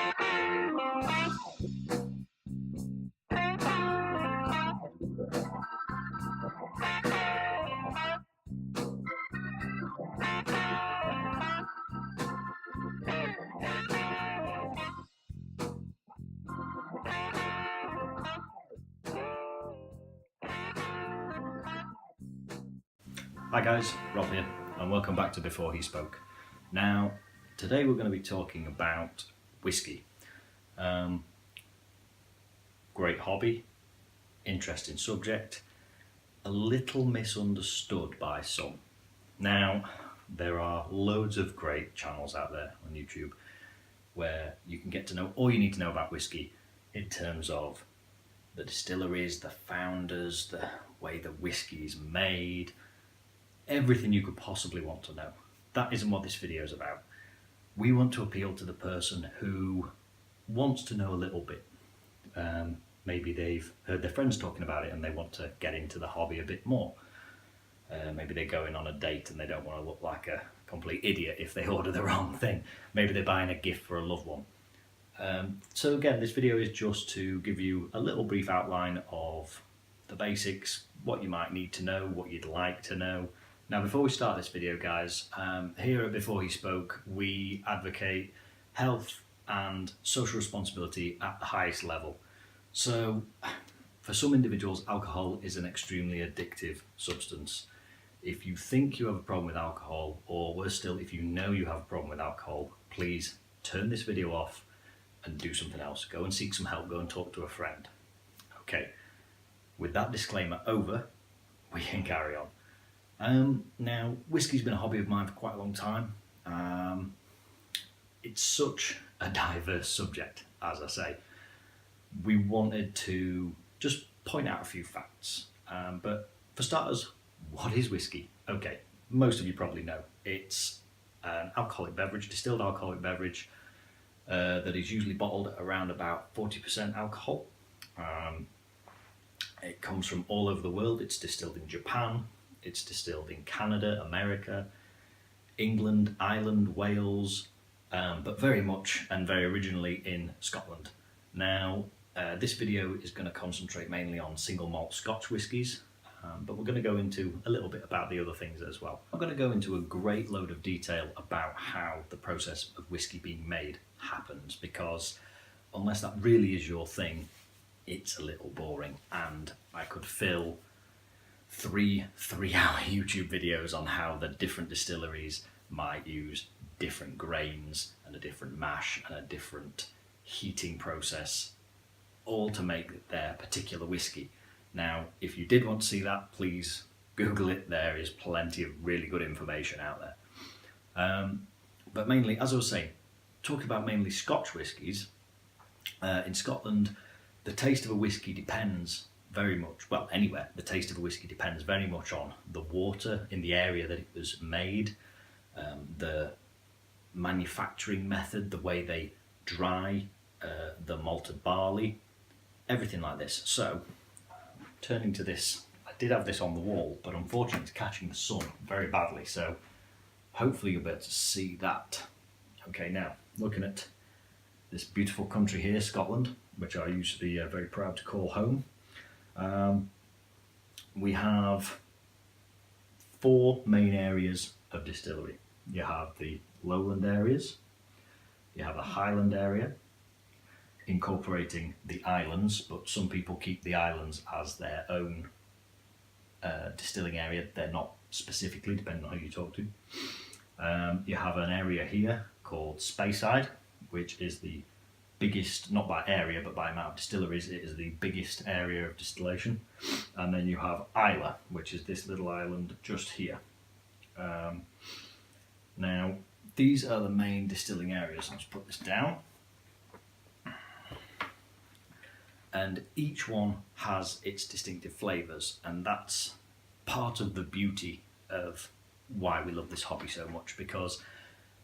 Hi guys, Rob here, and welcome back to Before He Spoke. Now, today we're going to be talking about whiskey. Great hobby, interesting subject, a little misunderstood by some. Now, there are loads of great channels out there on YouTube where you can get to know all you need to know about whiskey in terms of the distilleries, the founders, the way the whiskey is made, everything you could possibly want to know. That isn't what this video is about. We want to appeal to the person who wants to know a little bit. Maybe they've heard their friends talking about it and they want to get into the hobby a bit more. Maybe they're going on a date and they don't want to look like a complete idiot if they order the wrong thing. Maybe they're buying a gift for a loved one. So again, this video is just to give you a little brief outline of the basics, what you might need to know, what you'd like to know. Now, before we start this video, guys, here at Before He Spoke, we advocate health and social responsibility at the highest level. So, for some individuals, alcohol is an extremely addictive substance. If you think you have a problem with alcohol, or worse still, if you know you have a problem with alcohol, please turn this video off and do something else. Go and seek some help, go and talk to a friend. Okay, with that disclaimer over, we can carry on. Now, whiskey's been a hobby of mine for quite a long time. It's such a diverse subject, as I say. We wanted to just point out a few facts. But for starters, what is whiskey? Okay, most of you probably know. It's an alcoholic beverage, distilled alcoholic beverage, that is usually bottled at around about 40% alcohol. It comes from all over the world. It's distilled in Japan. It's distilled in Canada, America, England, Ireland, Wales, but very much and very originally in Scotland. Now, this video is going to concentrate mainly on single malt Scotch whiskies, but we're going to go into a little bit about the other things as well. I'm going to go into a great load of detail about how the process of whiskey being made happens, because unless that really is your thing, it's a little boring, and I could fill three-hour YouTube videos on how the different distilleries might use different grains and a different mash and a different heating process, all to make their particular whiskey. Now, if you did want to see that, please Google it. There is plenty of really good information out there. But mainly, as I was saying, talking about mainly Scotch whiskies, in Scotland, the taste of a whiskey depends very much, well, anywhere, the taste of a whiskey depends very much on the water in the area that it was made, the manufacturing method, the way they dry the malted barley, everything like this. So, turning to this, I did have this on the wall, but unfortunately it's catching the sun very badly, so hopefully you'll be able to see that. Okay, now, looking at this beautiful country here, Scotland, which I used to be very proud to call home. We have four main areas of distillery. You have the lowland areas, you have a highland area, incorporating the islands, but some people keep the islands as their own distilling area. They're not specifically, depending on who you talk to. You have an area here called Speyside, which is the biggest, not by area, but by amount of distilleries, it is the biggest area of distillation. And then you have Islay, which is this little island just here. Now, these are the main distilling areas. Let's put this down. And each one has its distinctive flavours, and that's part of the beauty of why we love this hobby so much, because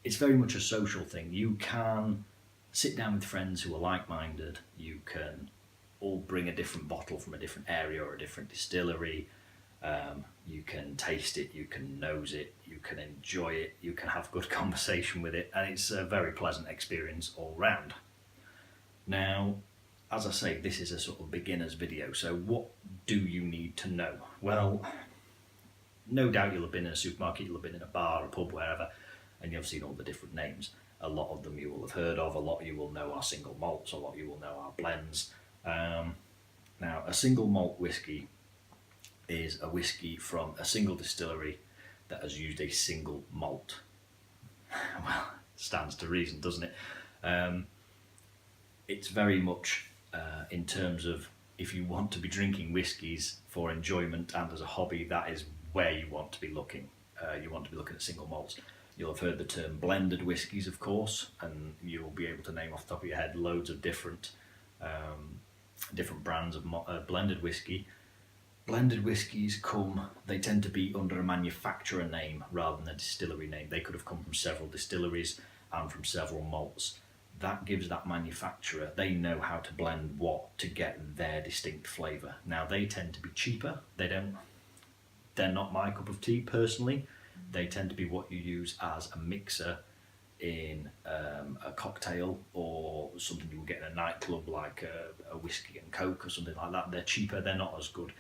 it's very much a social thing. You can sit down with friends who are like-minded. You can all bring a different bottle from a different area or a different distillery. You can taste it, you can nose it, you can enjoy it, you can have good conversation with it, and it's a very pleasant experience all round. Now, as I say, this is a sort of beginner's video, so what do you need to know? Well, no doubt you'll have been in a supermarket, you'll have been in a bar, a pub, wherever, and you've seen all the different names. A lot of them you will have heard of, a lot you will know are single malts, a lot you will know are blends. Now, a single malt whiskey is a whiskey from a single distillery that has used a single malt. Well, stands to reason, doesn't it? It's very much in terms of, if you want to be drinking whiskies for enjoyment and as a hobby, that is where you want to be looking. You want to be looking at single malts. You'll have heard the term blended whiskies, of course, and you'll be able to name off the top of your head loads of different brands of blended whiskey. Blended whiskies they tend to be under a manufacturer name rather than a distillery name. They could have come from several distilleries and from several malts. That gives that manufacturer, they know how to blend what to get their distinct flavour. Now, they tend to be cheaper. They're not my cup of tea personally. They tend to be what you use as a mixer in a cocktail or something you will get in a nightclub, like a whiskey and coke or something like that. They're cheaper, they're not as good.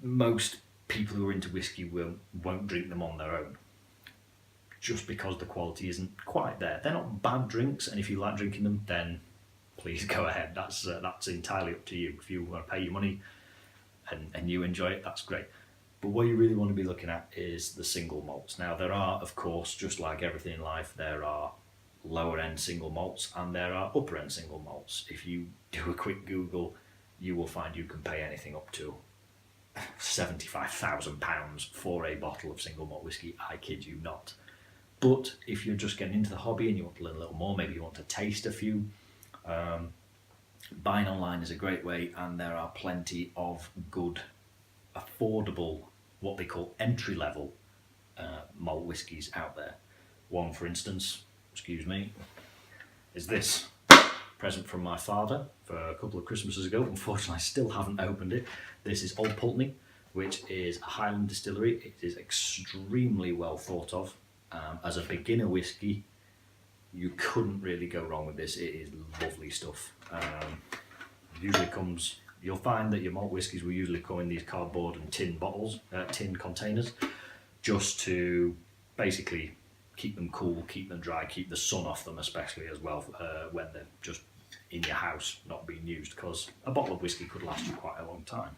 Most people who are into whiskey won't drink them on their own, just because the quality isn't quite there. They're not bad drinks, and if you like drinking them, then please go ahead. That's entirely up to you. If you want to pay your money and you enjoy it, that's great. But what you really want to be looking at is the single malts. Now, there are, of course, just like everything in life, there are lower end single malts and there are upper end single malts. If you do a quick Google, you will find you can pay anything up to £75,000 for a bottle of single malt whiskey. I kid you not. But if you're just getting into the hobby and you want to learn a little more, maybe you want to taste a few, buying online is a great way, and there are plenty of good, affordable, what they call entry-level malt whiskies out there. One, for instance, is this present from my father for a couple of Christmases ago. Unfortunately, I still haven't opened it. This is Old Pulteney, which is a Highland distillery. It is extremely well thought of. As a beginner whiskey, you couldn't really go wrong with this. It is lovely stuff. You'll find that your malt whiskies will usually come in these cardboard and tin bottles, tin containers, just to basically keep them cool, keep them dry, keep the sun off them, especially as well when they're just in your house, not being used, because a bottle of whiskey could last you quite a long time.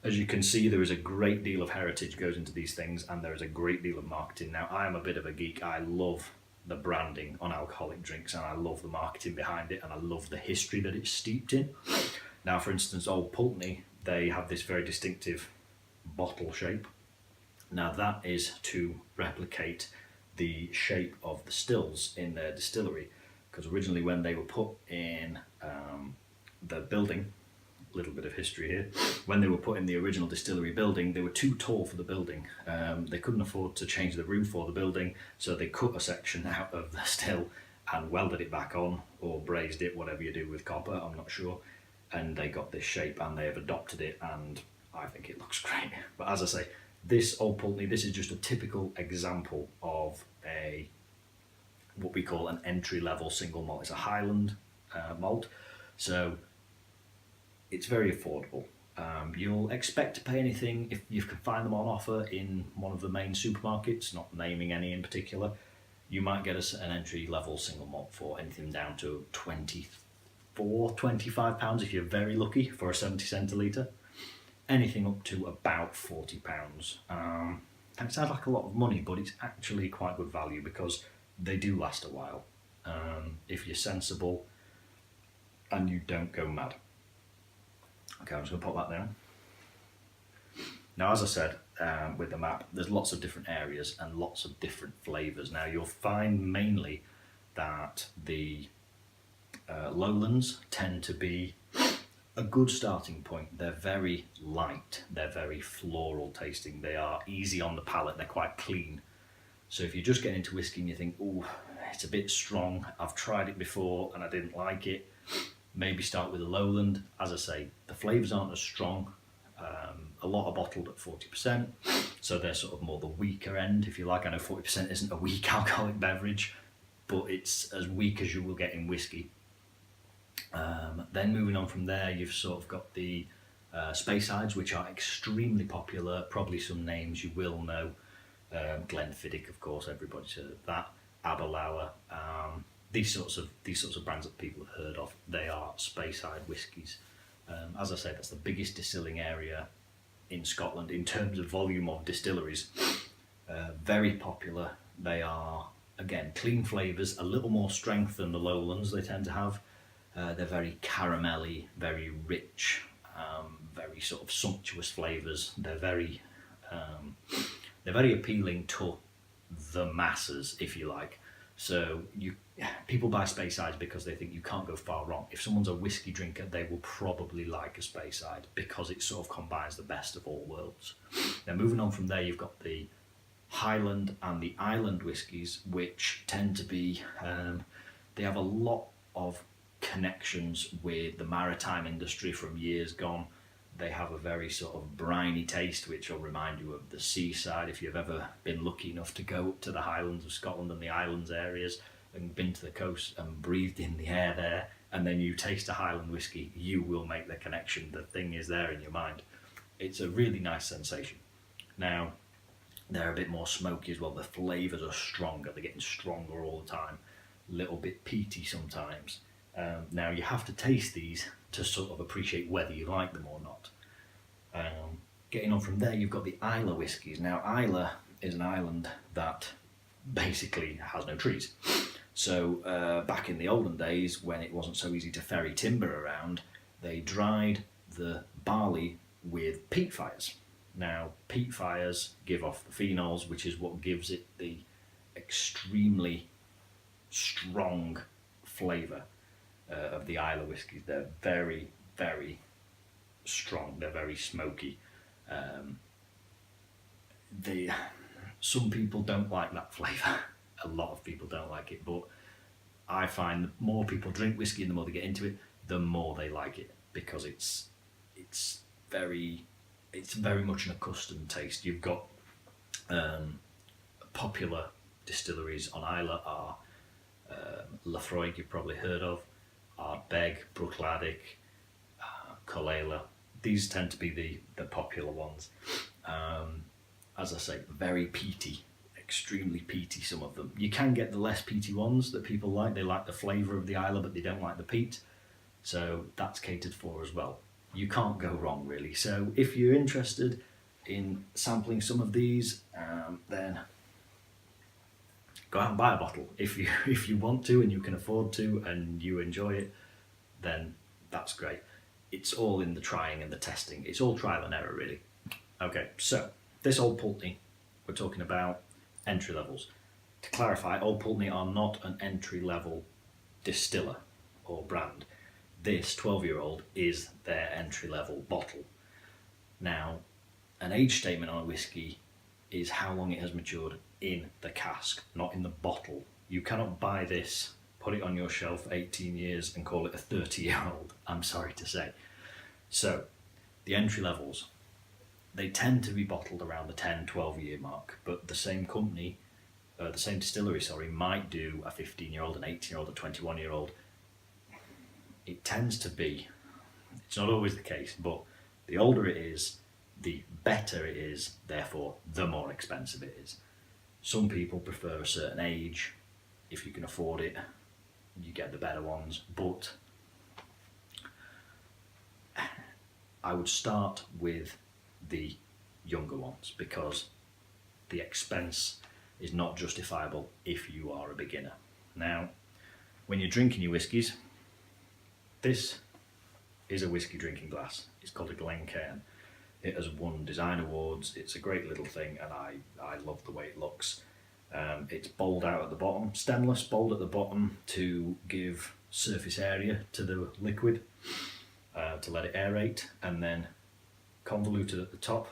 As you can see, there is a great deal of heritage goes into these things, and there is a great deal of marketing. Now, I am a bit of a geek. I love the branding on alcoholic drinks, and I love the marketing behind it, and I love the history that it's steeped in. Now, for instance, Old Pulteney, they have this very distinctive bottle shape. Now, that is to replicate the shape of the stills in their distillery, because originally when they were put in the building, little bit of history here, when they were put in the original distillery building, they were too tall for the building. They couldn't afford to change the roof for the building, so they cut a section out of the still and welded it back on, or brazed it, whatever you do with copper, I'm not sure, and they got this shape and they have adopted it, and I think it looks great. But as I say, this Old Pulteney, this is just a typical example of what we call an entry-level single malt. It's a Highland malt, so it's very affordable. You'll expect to pay anything, if you can find them on offer in one of the main supermarkets, not naming any in particular, you might get an entry-level single malt for anything down to £24-25 if you're very lucky for a 70 centilitre. Anything up to about £40. That sounds like a lot of money, but it's actually quite good value because they do last a while, if you're sensible and you don't go mad. Okay, I'm just going to pop that down. Now, as I said, with the map, there's lots of different areas and lots of different flavours. Now, you'll find mainly that the lowlands tend to be a good starting point. They're very light, they're very floral tasting, they are easy on the palate, they're quite clean. So if you just get into whiskey and you think, oh, it's a bit strong, I've tried it before and I didn't like it, maybe start with a lowland. As I say, the flavours aren't as strong. A lot are bottled at 40%, so they're sort of more the weaker end, if you like. I know 40% isn't a weak alcoholic beverage, but it's as weak as you will get in whiskey. Then moving on from there, you've sort of got the Speysides, which are extremely popular. Probably some names you will know. Glenfiddich, of course, everybody's heard of that. Aberlour, these sorts of brands that people have heard of. They are Speyside whiskies. As I said, that's the biggest distilling area in Scotland in terms of volume of distilleries. Very popular. They are, again, clean flavours, a little more strength than the lowlands they tend to have. They're very caramelly, very rich, very sort of sumptuous flavours. They're very appealing to the masses, if you like. So people buy Speysides because they think you can't go far wrong. If someone's a whiskey drinker, they will probably like a Speyside because it sort of combines the best of all worlds. Now, moving on from there, you've got the Highland and the Island whiskies, which tend to be, they have a lot of connections with the maritime industry from years gone. They have a very sort of briny taste, which will remind you of the seaside. If you've ever been lucky enough to go up to the Highlands of Scotland and the islands areas and been to the coast and breathed in the air there, and then you taste a Highland whiskey, you will make the connection. The thing is there in your mind. It's a really nice sensation. Now, they're a bit more smoky as well. The flavours are stronger. They're getting stronger all the time. A little bit peaty sometimes. Now, you have to taste these to sort of appreciate whether you like them or not. Getting on from there, you've got the Islay whiskies. Now, Islay is an island that basically has no trees. So back in the olden days, when it wasn't so easy to ferry timber around, they dried the barley with peat fires. Now, peat fires give off the phenols, which is what gives it the extremely strong flavour of the Islay whiskies. They're very, very strong. They're very smoky. Some people don't like that flavour. A lot of people don't like it, but I find the more people drink whiskey and the more they get into it, the more they like it, because it's very much an accustomed taste. You've got popular distilleries on Islay are Laphroaig, you've probably heard of, Ardbeg, Bruichladdich, Collela. These tend to be the popular ones. As I say, very peaty, extremely peaty, some of them. You can get the less peaty ones that people like. They like the flavour of the Islay, but they don't like the peat. So that's catered for as well. You can't go wrong, really. So if you're interested in sampling some of these, then go out and buy a bottle. If you want to and you can afford to and you enjoy it, then that's great. It's all in the trying and the testing. It's all trial and error, really. Okay, so this Old Pulteney, we're talking about entry levels. To clarify, Old Pulteney are not an entry level distiller or brand. This 12-year-old is their entry level bottle. Now, an age statement on a whiskey is how long it has matured in the cask, not in the bottle. You cannot buy this, put it on your shelf for 18 years and call it a 30-year-old, I'm sorry to say. So, the entry levels, they tend to be bottled around the 10, 12-year mark, but the same company, the same distillery, might do a 15-year-old, an 18-year-old, a 21-year-old. It tends to be, it's not always the case, but the older it is, the better it is, therefore the more expensive it is. Some people prefer a certain age. If you can afford it, you get the better ones, but I would start with the younger ones because the expense is not justifiable if you are a beginner. Now, when you're drinking your whiskies, this is a whiskey drinking glass. It's called a Glencairn. It has won design awards. It's a great little thing, and I love the way it looks. It's bowled out at the bottom, stemless, bowled at the bottom to give surface area to the liquid, to let it aerate, and then convoluted at the top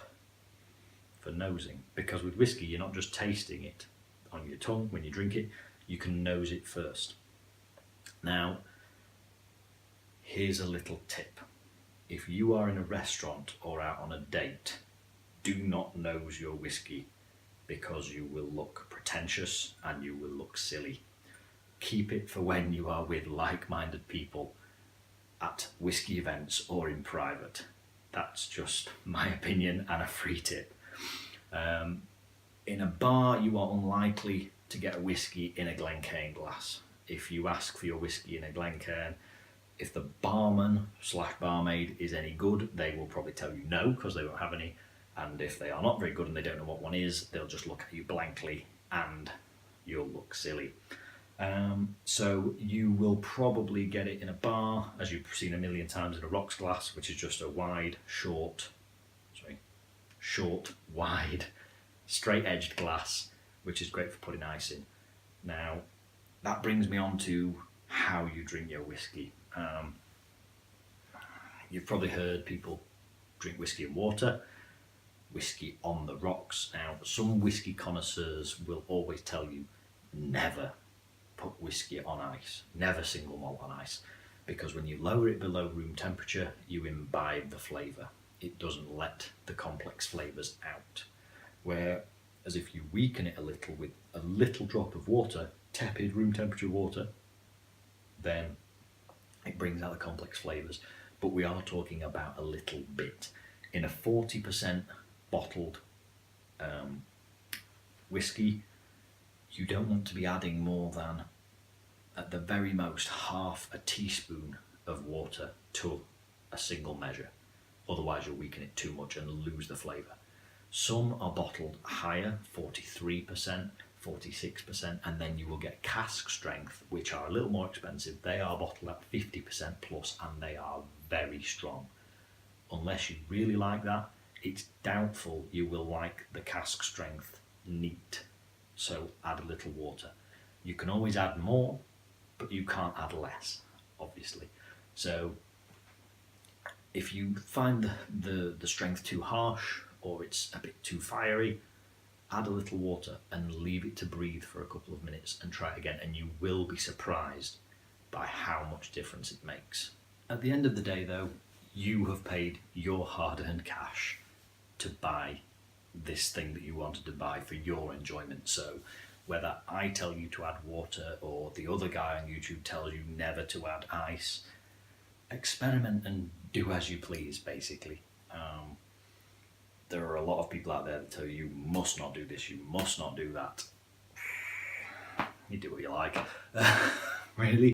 for nosing. Because with whiskey, you're not just tasting it on your tongue when you drink it, you can nose it first. Now, here's a little tip. If you are in a restaurant or out on a date, do not nose your whiskey because you will look pretentious and you will look silly. Keep it for when you are with like-minded people at whiskey events or in private. That's just my opinion and a free tip. In a bar, you are unlikely to get a whiskey in a Glencairn glass. If you ask for your whiskey in a Glencairn, if the barman / barmaid is any good, they will probably tell you no, because they won't have any. And if they are not very good and they don't know what one is, they'll just look at you blankly and you'll look silly. So you will probably get it in a bar, as you've seen a million times, in a rocks glass, which is just a wide, short, wide, straight-edged glass, which is great for putting ice in. Now, that brings me on to how you drink your whiskey. You've probably heard people drink whiskey and water, whiskey on the rocks. Now, some whiskey connoisseurs will always tell you never put whiskey on ice, never single malt on ice, because when you lower it below room temperature, you imbibe the flavour. It doesn't let the complex flavours out. Whereas if you weaken it a little with a little drop of water, tepid room temperature water, then it brings out the complex flavours. But we are talking about a little bit. In a 40% bottled whiskey, you don't want to be adding more than, at the very most, half a teaspoon of water to a single measure. Otherwise you'll weaken it too much and lose the flavour. Some are bottled higher, 43%, 46%, and then you will get cask strength, which are a little more expensive. They are bottled at 50% plus, and they are very strong. Unless you really like that, it's doubtful you will like the cask strength neat. So add a little water. You can always add more, but you can't add less, obviously. So if you find the strength too harsh, or it's a bit too fiery, add a little water and leave it to breathe for a couple of minutes and try it again, and you will be surprised by how much difference it makes. At the end of the day though, you have paid your hard-earned cash to buy this thing that you wanted to buy for your enjoyment. So whether I tell you to add water or the other guy on YouTube tells you never to add ice, experiment and do as you please, basically. There are a lot of people out there that tell you, you must not do this, you must not do that. You do what you like, really.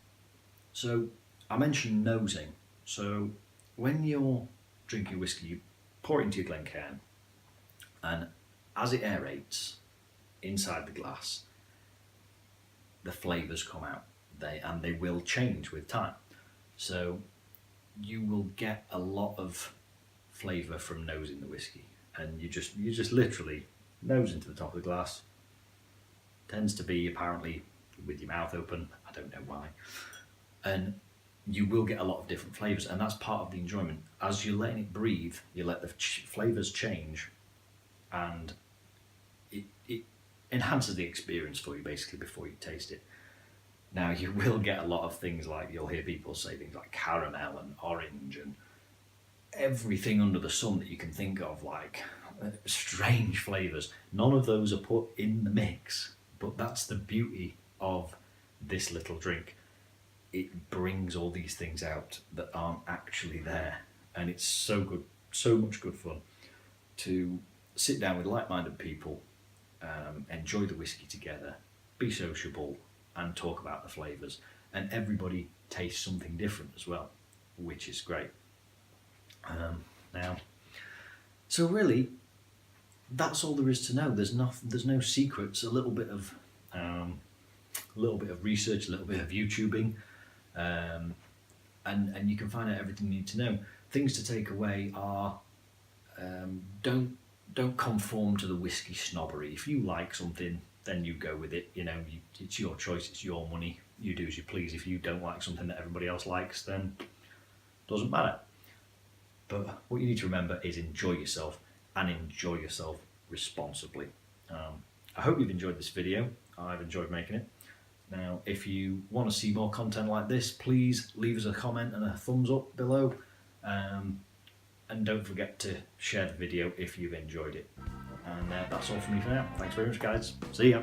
So I mentioned nosing. So when you're drinking whiskey, you pour it into your Glencairn, and as it aerates inside the glass, the flavours come out. They will change with time. So you will get a lot of flavour from nosing the whiskey, and you just literally nose into the top of the glass. Tends to be apparently with your mouth open. I don't know why. And you will get a lot of different flavours, and that's part of the enjoyment. As you're letting it breathe, you let the flavours change, and it enhances the experience for you, basically, before you taste it. Now, you will get a lot of things like, you'll hear people say things like caramel and orange and everything under the sun that you can think of, like strange flavours. None of those are put in the mix, but that's the beauty of this little drink. It brings all these things out that aren't actually there, and it's so good, so much good fun to sit down with like-minded people, enjoy the whiskey together, be sociable, and talk about the flavours. And everybody tastes something different as well, which is great. Now, so really, that's all there is to know. There's no secrets. A little bit of research, a little bit of YouTubing, and you can find out everything you need to know. Things to take away are don't conform to the whiskey snobbery. If you like something, then you go with it. You know, it's your choice, it's your money. You do as you please. If you don't like something that everybody else likes, then it doesn't matter. But what you need to remember is enjoy yourself, and enjoy yourself responsibly. I hope you've enjoyed this video. I've enjoyed making it. Now, if you want to see more content like this, please leave us a comment and a thumbs up below. And don't forget to share the video if you've enjoyed it. And that's all from me for now. Thanks very much, guys. See ya.